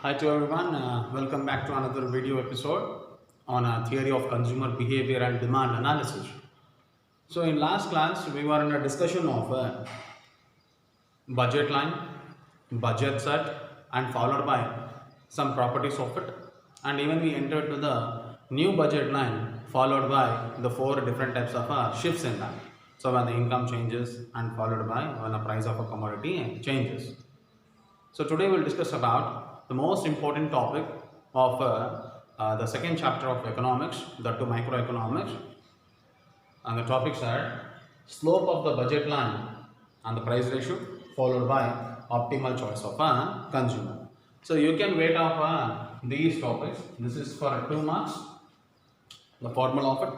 Hi to everyone, welcome back to another video episode on a theory of consumer behavior and demand analysis. So in last class we were in a discussion of budget line, budget set and followed by some properties of it, and even we entered to the new budget line followed by the four different types of shifts in that. So when the income changes and followed by when the price of a commodity changes. So today we'll discuss about the most important topic of the second chapter of economics, that to microeconomics, and the topics are slope of the budget line and the price ratio, followed by optimal choice of a consumer. So you can weight off these topics. This is for 2 marks, the formula of it,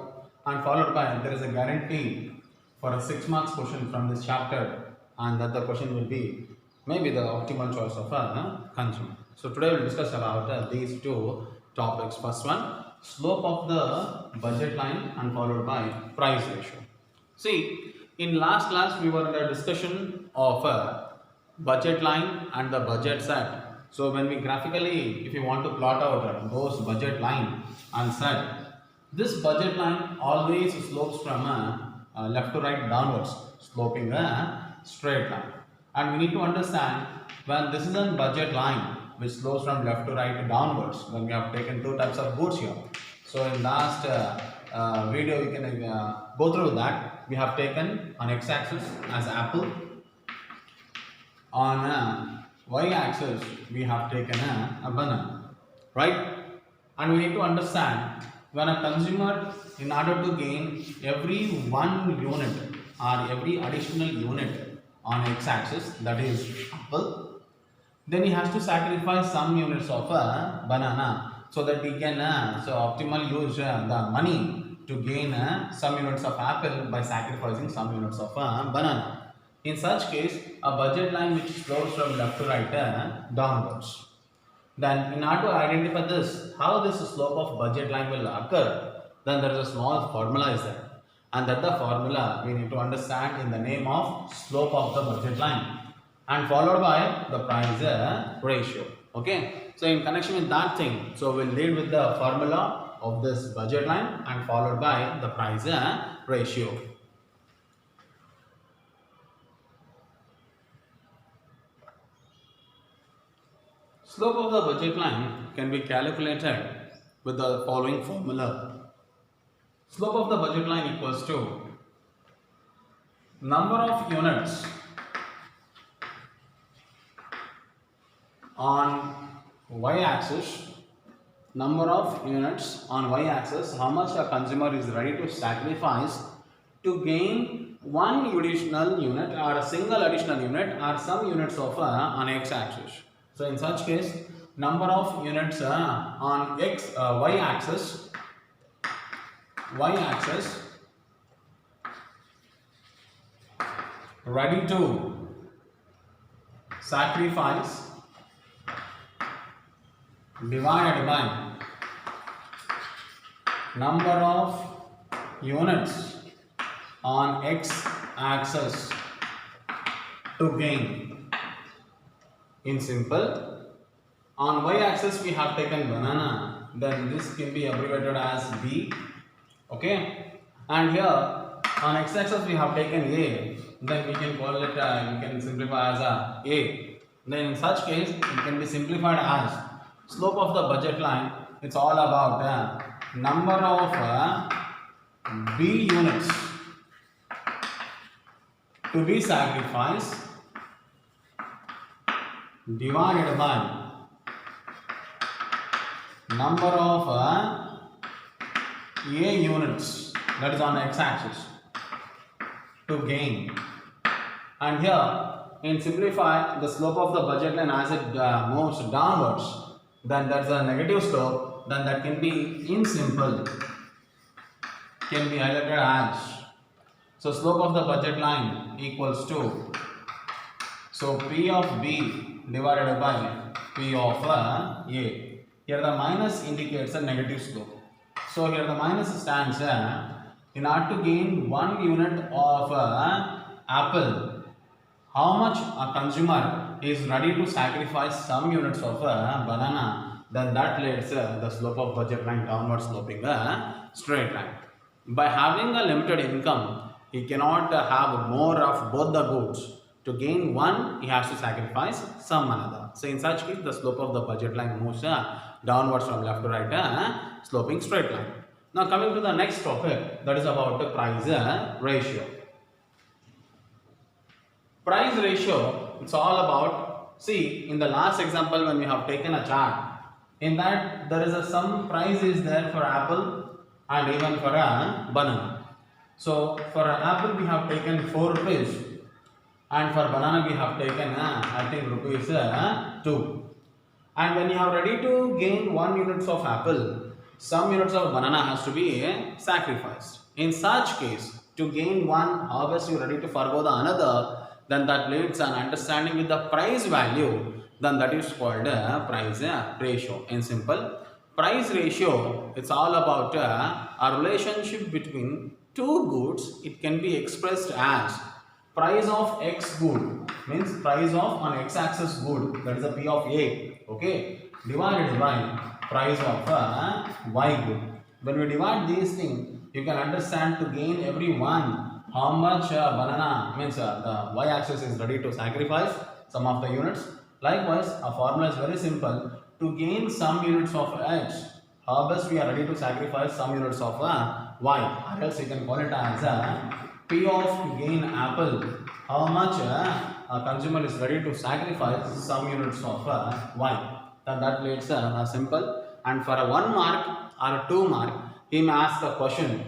and followed by there is a guarantee for a 6 marks question from this chapter, and that the question will be maybe the optimal choice of a consumer. So today we'll discuss about these two topics. First one, slope of the budget line and followed by price ratio. See, in last class we were in a discussion of a budget line and the budget set. So when we graphically, if you want to plot out those budget line and set, this budget line always slopes from left to right downwards, sloping a straight line. And we need to understand when this is a budget line which slopes from left to right downwards, when we have taken two types of goods here. So in last video you can go through that. We have taken on x-axis as apple, on y-axis we have taken a banana, right? And we need to understand when a consumer, in order to gain every one unit or every additional unit on x-axis, that is apple, then he has to sacrifice some units of a banana so that he can optimal use the money to gain some units of apple by sacrificing some units of banana. In such case, a budget line which slopes from left to right downwards. Then in order to identify this, how this slope of budget line will occur, then there is a small formula is there. And that the formula we need to understand in the name of slope of the budget line and followed by the price ratio. Okay. So in connection with that thing, so we'll lead with the formula of this budget line and followed by the price ratio. Slope of the budget line can be calculated with the following formula. Slope of the budget line equals to number of units on y-axis, number of units on y-axis, how much a consumer is ready to sacrifice to gain one additional unit or a single additional unit or some units of on x-axis. So in such case, number of units on y-axis ready to sacrifice divided by number of units on x-axis to gain. In simple, on y-axis we have taken banana, then this can be abbreviated as B. Okay, and here on x-axis we have taken A, then we can call it, you can simplify as A. Then in such case it can be simplified as slope of the budget line. It's all about number of B units to be sacrificed divided by number of A units, that is on x-axis, to gain. And here in simplify the slope of the budget line as it moves downwards, then that's a negative slope, then that can be in simple can be highlighted as, so slope of the budget line equals to, so P of B divided by P of A. Here the minus indicates a negative slope. So here the minus stands in order to gain 1 unit of apple, how much a consumer is ready to sacrifice some units of banana, then that leads the slope of budget line downward sloping a straight line. By having a limited income, he cannot have more of both the goods. To gain one, he has to sacrifice some another. So in such case, the slope of the budget line moves downwards from left to right, sloping straight line. Now coming to the next topic, that is about the price ratio. Price ratio, it's all about, see in the last example when we have taken a chart, in that there is some price is there for apple and even for a banana. So for an apple we have taken 4 rupees and for banana we have taken I think rupees 2. And when you are ready to gain 1 units of apple, some units of banana has to be sacrificed. In such case, to gain one, obviously you are ready to forgo the another, then that leads an understanding with the price value, then that is called price ratio. In simple, price ratio, it's all about a relationship between two goods. It can be expressed as price of X good, means price of on X axis good, that is the P of A, okay, divided by price of Y good. When we divide these things, you can understand to gain every one how much banana, means the Y axis is ready to sacrifice some of the units. Likewise, a formula is very simple. To gain some units of X, how best we are ready to sacrifice some units of Y, or else you can call it as P of gain apple, how much a consumer is ready to sacrifice some units of Y. Then that leads simple. And for a 1 mark or a 2 mark, he may ask a question.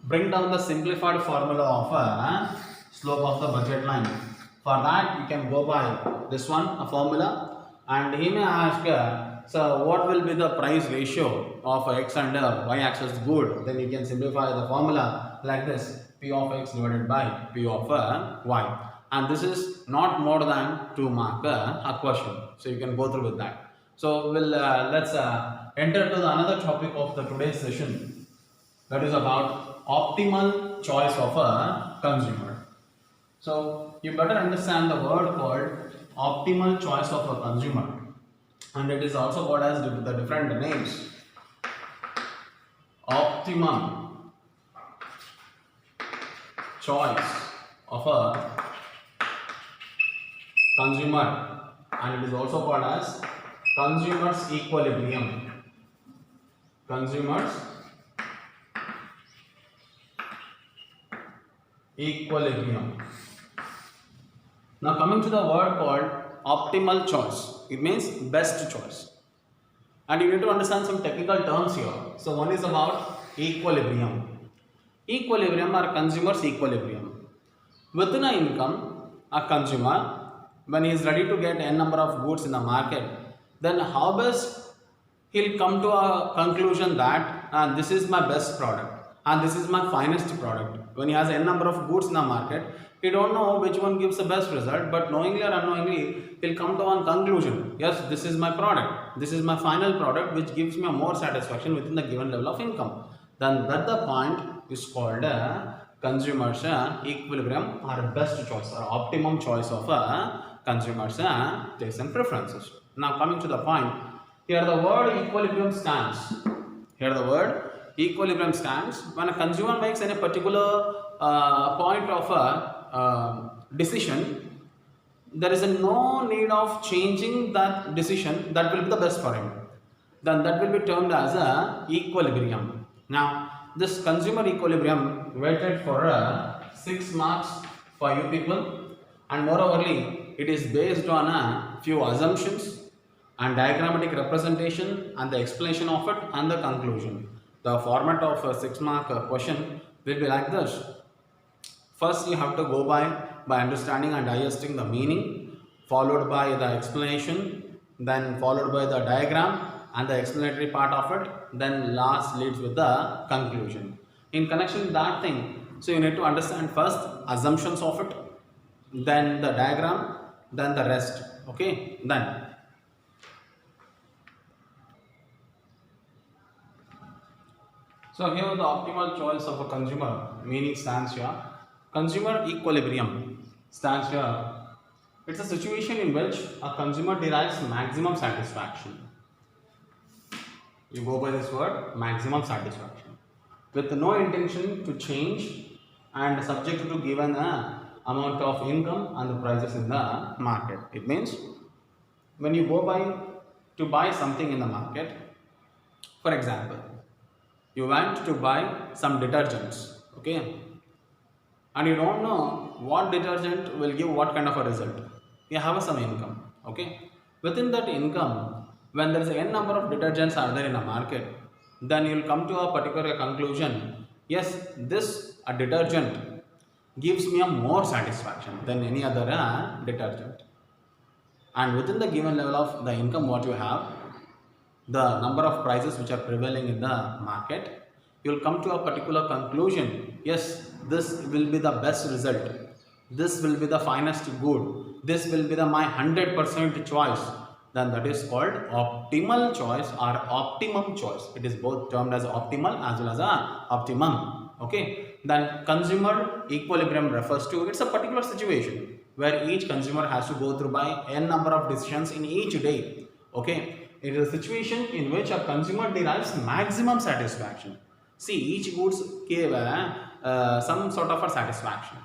Bring down the simplified formula of slope of the budget line. For that, you can go by this one, a formula, and he may ask, so what will be the price ratio of X and Y axis good? Then you can simplify the formula like this, P of X divided by P of Y. And this is not more than 2 mark a question. So you can go through with that. So let's enter to the another topic of the today's session. That is about optimal choice of a consumer. So you better understand the word called optimal choice of a consumer, and it is also called as the different names. Optimum choice of a consumer, and it is also called as consumer's equilibrium. Consumer's equilibrium. Now coming to the word called optimal choice, it means best choice. And you need to understand some technical terms here. So one is about equilibrium. Equilibrium or consumer's equilibrium. Within an income, a consumer, when he is ready to get n number of goods in the market, then how best he'll come to a conclusion that this is my best product and this is my finest product. When he has n number of goods in the market, he don't know which one gives the best result, but knowingly or unknowingly, he'll come to one conclusion. Yes, this is my product. This is my final product, which gives me a more satisfaction within the given level of income. Then that the point is called consumer's equilibrium or best choice or optimum choice of consumer's tastes and preferences. Now coming to the point, here the word equilibrium stands. Here the word equilibrium stands when a consumer makes any particular point of a decision. There is no need of changing that decision. That will be the best for him. Then that will be termed as a equilibrium. Now this consumer equilibrium weighted for 6 marks for you people, and moreoverly it is based on a few assumptions and diagrammatic representation and the explanation of it and the conclusion. The format of a 6 mark question will be like this. First you have to go by understanding and digesting the meaning, followed by the explanation, then followed by the diagram and the explanatory part of it, then last leads with the conclusion. In connection with that thing, so you need to understand first assumptions of it, then the diagram, then the rest. Okay, then so here the optimal choice of a consumer meaning stands here. Consumer equilibrium stands here. It's a situation in which a consumer derives maximum satisfaction. You go by this word, maximum satisfaction, with no intention to change and subject to given amount of income and the prices in the market. It means when you go by to buy something in the market, for example, you want to buy some detergents, okay, and you don't know what detergent will give what kind of a result. You have some income, okay. Within that income, when there is a n number of detergents are there in a market, then you will come to a particular conclusion. Yes, this a detergent gives me a more satisfaction than any other detergent. And within the given level of the income what you have, the number of prices which are prevailing in the market, you will come to a particular conclusion. Yes, this will be the best result. This will be the finest good. This will be the my 100% choice. Then that is called optimal choice or optimum choice. It is both termed as optimal as well as optimum. Okay. Then consumer equilibrium refers to, it's a particular situation where each consumer has to go through by n number of decisions in each day. Okay. It is a situation in which a consumer derives maximum satisfaction. See, each goods give some sort of a satisfaction,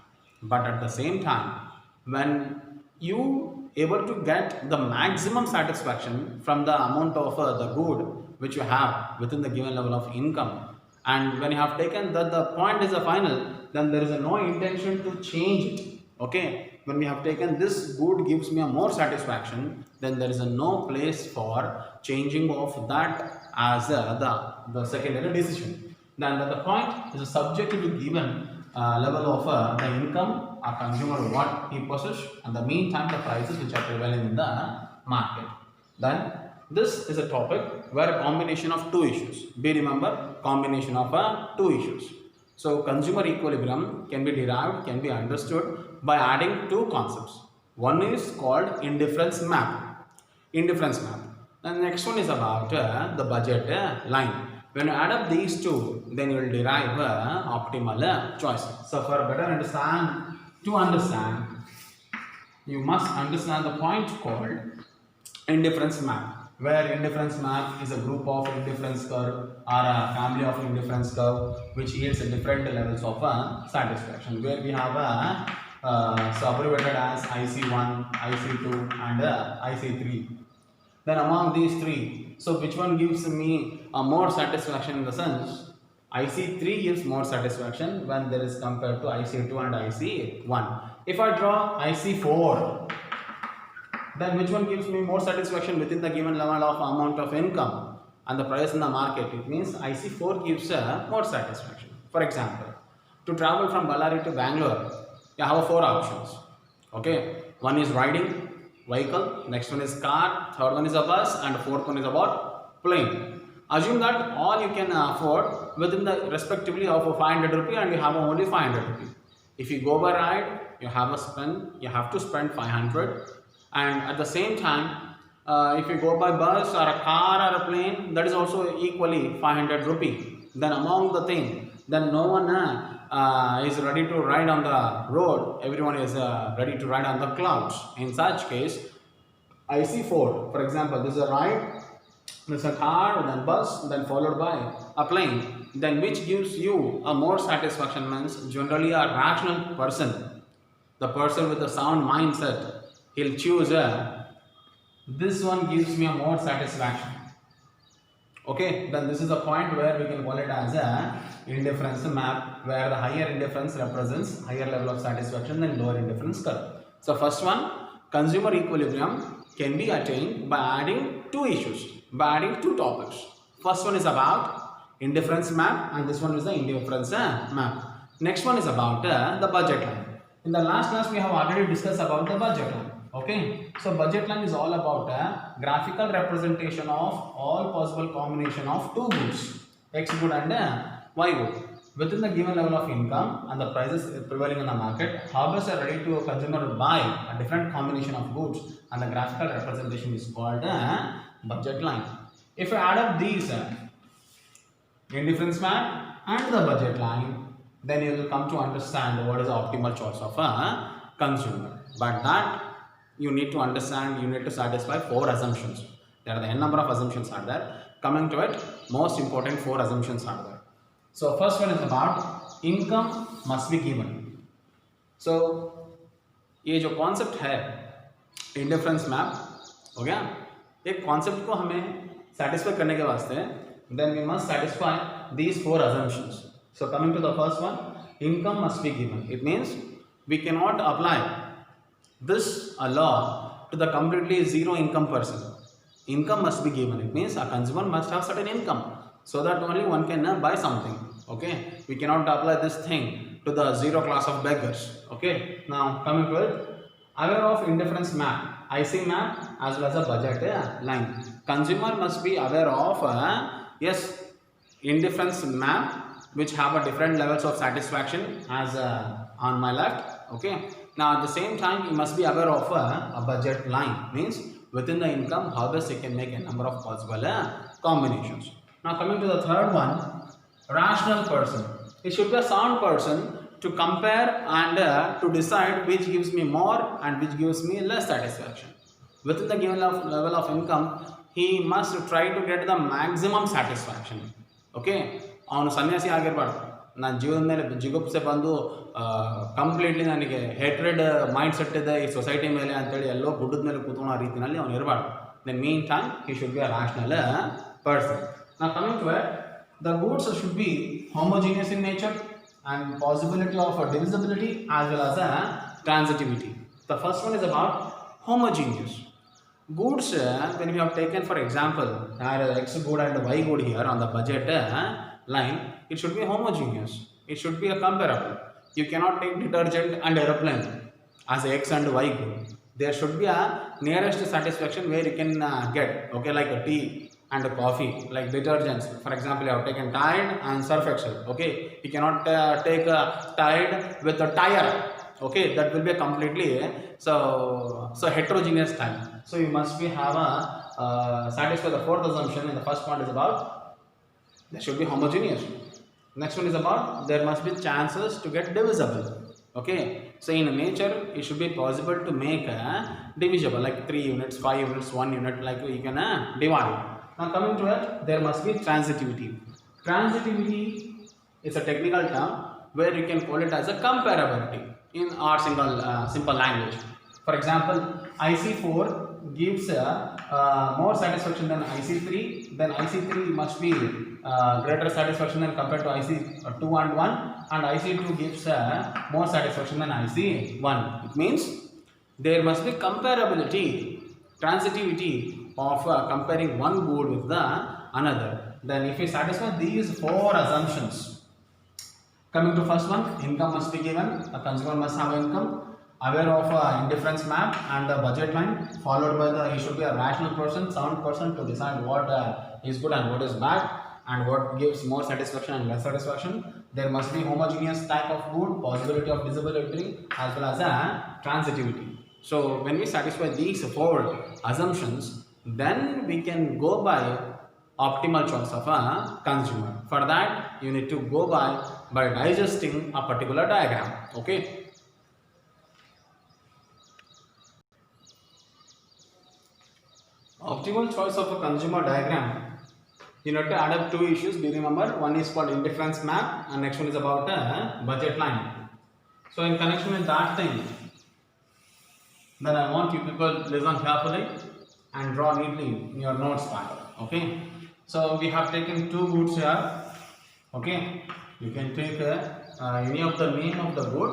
but at the same time, when you able to get the maximum satisfaction from the amount of the good which you have within the given level of income, and when you have taken that the point is a final, then there is no intention to change it. Okay, when we have taken this good gives me a more satisfaction, then there is no place for changing of that as the secondary decision. Then the point is subject to the given level of the income a consumer what he possesses, and the meantime the prices which are prevailing in the market. Then this is a topic where a combination of two issues. Be remember, combination of two issues. So consumer equilibrium can be derived, can be understood by adding two concepts. One is called indifference map. Indifference map. And the next one is about the budget line. When you add up these two, then you will derive optimal choice. So for better understand, you must understand the point called indifference map, where indifference map is a group of indifference curve or a family of indifference curve which yields different levels of satisfaction, where we have so abbreviated as IC1, IC2 and IC3. Then among these three, so which one gives me a more satisfaction in the sense, IC3 gives more satisfaction when there is compared to IC2 and IC1. If I draw IC4, then which one gives me more satisfaction within the given level of amount of income and the price in the market? It means IC4 gives more satisfaction. For example, to travel from Ballari to Bangalore, you have four options. Okay, one is riding vehicle, next one is car, third one is a bus, and fourth one is about plane. Assume that all you can afford within the respectively of 500 rupee, and you have only 500 rupee. If you go by ride, you have to spend 500, and at the same time, if you go by bus or a car or a plane, that is also equally 500 rupee. Then among the thing, then no one is ready to ride on the road, everyone is ready to ride on the clouds. In such case, IC4, for example, this is a ride, this is a car, then bus, then followed by a plane, then which gives you a more satisfaction means generally a rational person, the person with a sound mindset, he'll choose this one gives me a more satisfaction. Okay, then this is a point where we can call it as a indifference map, where the higher indifference represents higher level of satisfaction than lower indifference curve. So first one, consumer equilibrium can be attained by adding two issues, by adding two topics. First one is about indifference map, and this one is the indifference map. Next one is about the budget line. In the last class we have already discussed about the budget line. Okay, so budget line is all about a graphical representation of all possible combination of two goods, X good and Y good, within the given level of income and the prices prevailing in the market. How best are ready to a consumer to buy a different combination of goods, and the graphical representation is called a budget line. If I add up these indifference map and the budget line, then you will come to understand what is the optimal choice of a consumer. But that you need to understand, you need to satisfy four assumptions. There are the n number of assumptions are there. Coming to it, most important four assumptions are there. So first one is about income must be given. So ये जो concept है indifference map हो गया, एक concept को हमें satisfy करने के वास्ते then we must satisfy these four assumptions. So coming to the first one, income must be given. It means we cannot apply this a law to the completely zero income person. Income must be given. It means a consumer must have certain income so that only one can buy something. Okay, we cannot apply this thing to the zero class of beggars. Okay, now coming to it, aware of indifference map, IC map as well as a budget line. Consumer must be aware of yes, indifference map which have a different levels of satisfaction as on my left. Okay, now at the same time you must be aware of a budget line, means within the income how best you can make a number of possible combinations. Now coming to the third one, rational person. It should be a sound person to compare and to decide which gives me more and which gives me less satisfaction. Within the given level of income, he must try to get the maximum satisfaction. Okay, ಅವನು ಸನ್ಯಾಸಿ ಆಗಿರಬಾರ್ದು, ನಾನು ಜೀವನದ ಮೇಲೆ ಜಿಗುಪ್ಸೆ ಬಂದು completely ನನಗೆ hatred mind set ಇದೆ ಈ society ಮೇಲೆ ಅಂತೇಳಿ ಎಲ್ಲೋ ಗುಡ್ಡದ ಮೇಲೆ ಕೂತ್ಕೊಳ್ಳೋ ರೀತಿಯಲ್ಲಿ ಅವನು ಇರಬಾರ್ದು. Then meantime he should be a rational person. Now coming to it, the goods should be homogeneous in nature and possibility of divisibility as well as transitivity. The first one is about homogeneous goods. When you have taken for example X good and Y good here on the budget line, it should be homogeneous, it should be a comparable. You cannot take detergent and aeroplane as X and Y good. There should be a nearest satisfaction where you can get. Okay, like a tea and a coffee, like detergents. For example, you have taken Tide and Surf Excel. Okay, you cannot take a Tide with a tire. Okay, that will be a completely so heterogeneous time. So you must be have a satisfy the fourth assumption. And the first point is about there should be homogeneous. Next one is about there must be chances to get divisible. Okay, so in nature it should be possible to make divisible, like 3 units, 5 units, 1 unit, like you can divide. Now coming to it, there must be transitivity. Transitivity is a technical term where you can call it as a comparability in our simple language. For example, IC4 gives more satisfaction than IC3, then IC3 must be greater satisfaction than compared to IC2 and 1, and IC2 gives more satisfaction than IC1. It means there must be comparability, transitivity of comparing one good with the another. Then if we satisfy these four assumptions, coming to first one, income must be given, a consumer must have income, aware of indifference map and the budget line, followed by he should be a rational person, sound person to decide what is good and what is bad and what gives more satisfaction and less satisfaction. There must be homogeneous type of good, possibility of divisibility as well as transitivity. So when we satisfy these four assumptions, then we can go by optimal choice of a consumer. For that you need to go by digesting a particular diagram. Okay, optimal choice of a consumer diagram, you need to add up two issues. Do you remember? One is called indifference map and next one is about budget line. So in connection with that thing, then I want you people listen carefully and draw neatly in your notes part. Okay, so we have taken two goods here. Okay, you can take any of the name of the good.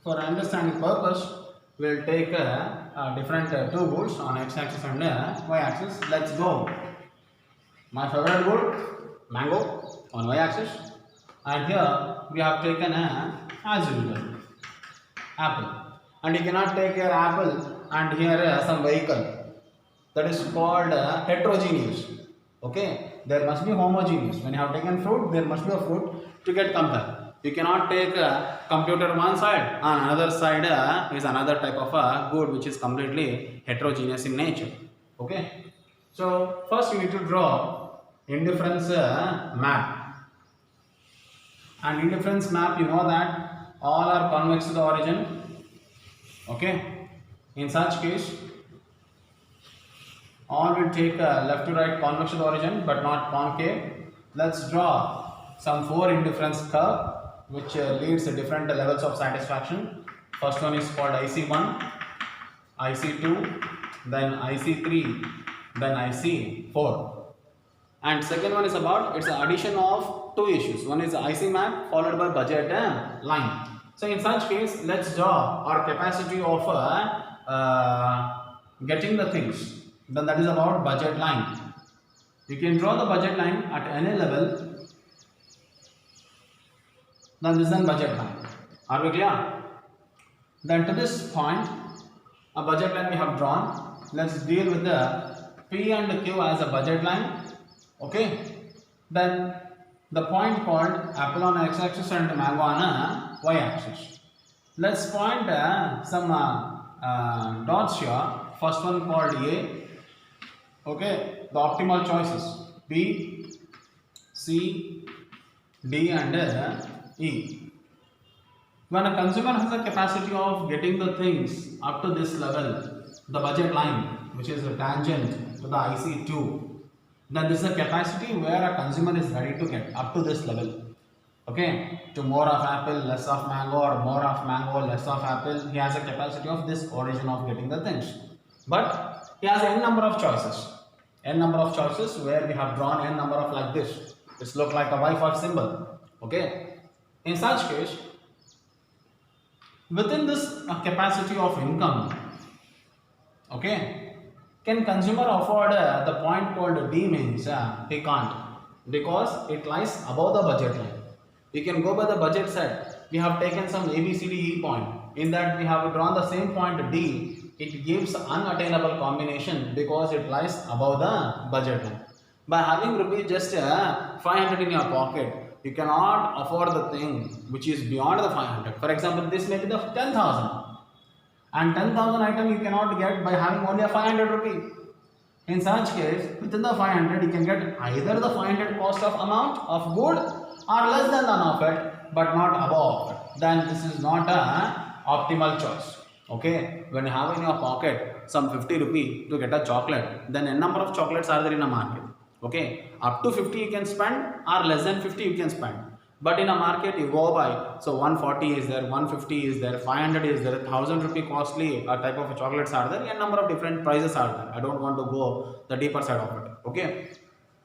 For understanding purpose, we'll take different two goods on x-axis and y-axis. Let's go. My favorite good, mango, on y-axis, and here we have taken as usual apple. And you cannot take your apple and here some vehicle. That is called heterogeneous. Okay, there must be homogeneous. When you have taken fruit, there must be a fruit to get compared. You cannot take a computer one side and another side is another type of a good which is completely heterogeneous in nature. Okay, so first you need to draw indifference map. And indifference map, you know that all are convex to the origin. Okay, In such case, all will take a left to right convection origin but not concave. Let's draw some four indifference curve which leads to different levels of satisfaction. First one is called IC1, IC2, then IC3, then IC4. And second one is about its addition of two issues. One is IC map followed by budget line. So in such case, let's draw our capacity of getting the things. Then that is about budget line. You can draw the budget line at any level. Then this is a budget line. Are we clear? Then to this point, a budget line we have drawn. Let's deal with the P and Q as a budget line. Okay. Then the point called apple on x-axis and mango on y-axis. Let's point some dots here. First one called A. Okay, the optimal choices B, C, D and E. When a consumer has a capacity of getting the things up to this level, the budget line, which is a tangent to the IC2, then this is a capacity where a consumer is ready to get up to this level. Okay, to more of apple, less of mango, or more of mango, less of apple, he has a capacity of this origin of getting the things. But he has n number of choices. N number of choices where we have drawn n number of like this. This look like a Y symbol. Okay. In such case, within this capacity of income, okay, can consumer afford the point called D means he can't, because it lies above the budget line. You can go by the budget set. We have taken some A, B, C, D, E point. In that we have drawn the same point D. It gives unattainable combination because it lies above the budget line. By having rupees just 500 in your pocket, you cannot afford the thing which is beyond the 500. For example, this may be the 10,000. And 10,000 item you cannot get by having only a 500 rupee. In such case, within the 500 you can get either the 500 cost of amount of good or less than none of it, but not above. Then this is not a optimal choice. Okay, when you have in your pocket some 50 rupee to get a chocolate, then a number of chocolates are there in a market. Okay, up to 50 you can spend or less than 50 you can spend. But in a market you go by, so 140 is there, 150 is there, 500 is there, 1000 rupee costly type of chocolates are there, a number of different prices are there. I don't want to go the deeper side of it. Okay.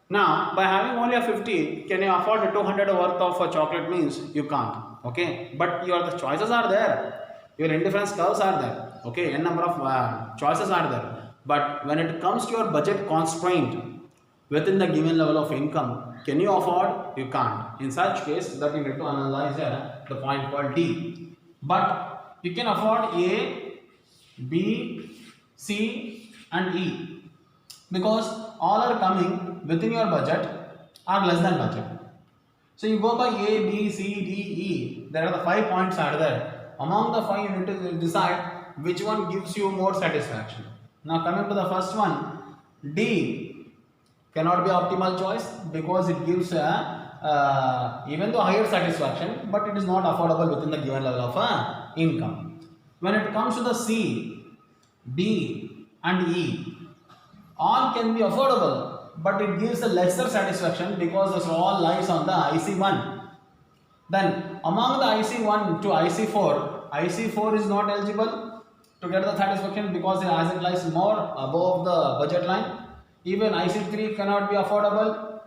Now, by having only a 50, can you afford a 200 worth of a chocolate means? You can't. Okay. But the choices are there. Your indifference curves are there. Okay. A number of choices are there. But when it comes to your budget constraint within the given level of income, can you afford? You can't. In such case, that you need to analyze the point called D. But you can afford A, B, C and E, because all are coming within your budget or less than budget. So you go by A, B, C, D, E. There are the 5 points are there. Among the 5 you need to decide which one gives you more satisfaction. Now coming to the first one, D cannot be optimal choice because it gives even though higher satisfaction, but it is not affordable within the given level of income. When it comes to the C, D and E, all can be affordable, but it gives a lesser satisfaction because this all lies on the IC1. Then among the IC1 to IC4, IC4 is not eligible to get the satisfaction because as it lies more above the budget line. Even IC3 cannot be affordable.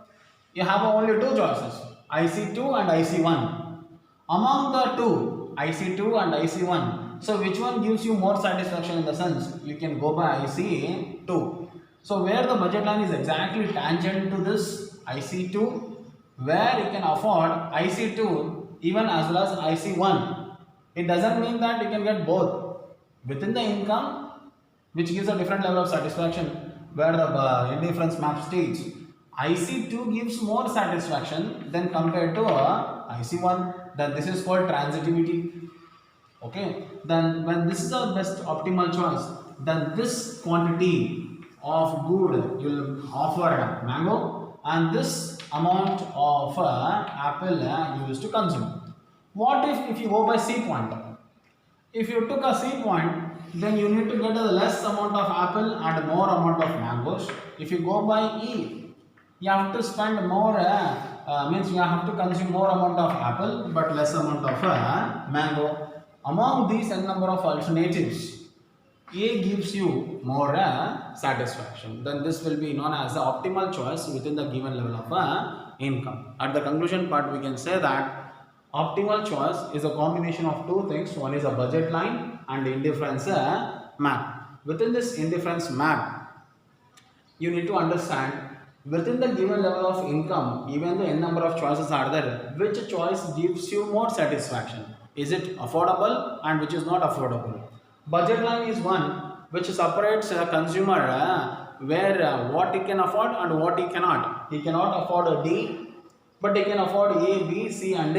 You have only two choices, IC2 and IC1. Among the two, IC2 and IC1, so which one gives you more satisfaction in the sense? You can go by IC2. So where the budget line is exactly tangent to this IC2, where you can afford IC2 even as well as IC1. It doesn't mean that you can get both within the income, which gives a different level of satisfaction. Where the indifference map states IC2 gives more satisfaction than compared to IC1, then this is called transitivity. Okay, then when this is the best optimal choice, then this quantity of good you will offer mango and this amount of apple you used to consume. What if you go by C point? If you took a C point, then you need to get a less amount of apple and more amount of mangoes. If you go by E, you have to spend more, means you have to consume more amount of apple but less amount of mango. Among these n number of alternatives, A gives you more satisfaction. Then this will be known as the optimal choice within the given level of income. At the conclusion part, we can say that optimal choice is a combination of two things. One is a budget line and indifference map. Within this indifference map, you need to understand within the given level of income, even the n number of choices are there, which choice gives you more satisfaction? Is it affordable and which is not affordable? Budget line is one which separates a consumer where what he can afford and what he cannot. He cannot afford a D, but he can afford A, B, C and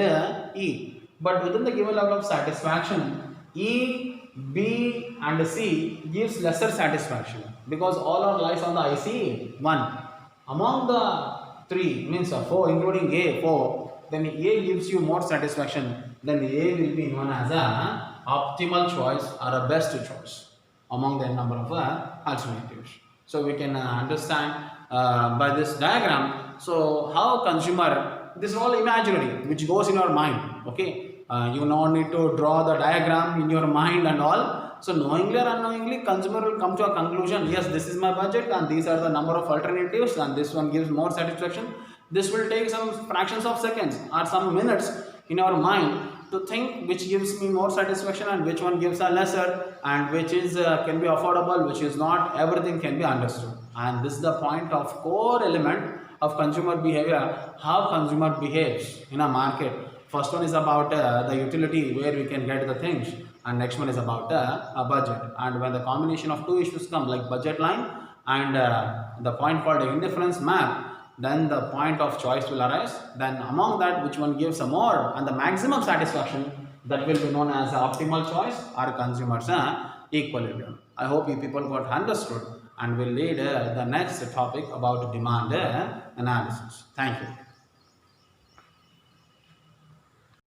E. But within the given level of satisfaction, E, B and C gives lesser satisfaction because all are lies on the IC 1. Among the 3, means 4 including A, 4, then A gives you more satisfaction, then A will be known as a optimal choice or a best choice among the number of alternatives. So we can understand by this diagram, so how consumer, this is all imaginary which goes in your mind, okay, you no need to draw the diagram in your mind and all. So knowingly or unknowingly, consumer will come to a conclusion, yes, this is my budget and these are the number of alternatives and this one gives more satisfaction. This will take some fractions of seconds or some minutes in our mind to think which gives me more satisfaction and which one gives a lesser, and which is can be affordable, which is not. Everything can be understood, and this is the point of core element of consumer behavior, how consumer behaves in a market. First one is about the utility where we can get the things, and next one is about a budget. And when the combination of two issues come like budget line and the point called indifference map, then the point of choice will arise. Then among that, which one gives a more and the maximum satisfaction, that will be known as optimal choice or consumer's equilibrium. I hope you people got understood, and will lead the next topic about demand analysis. Thank you.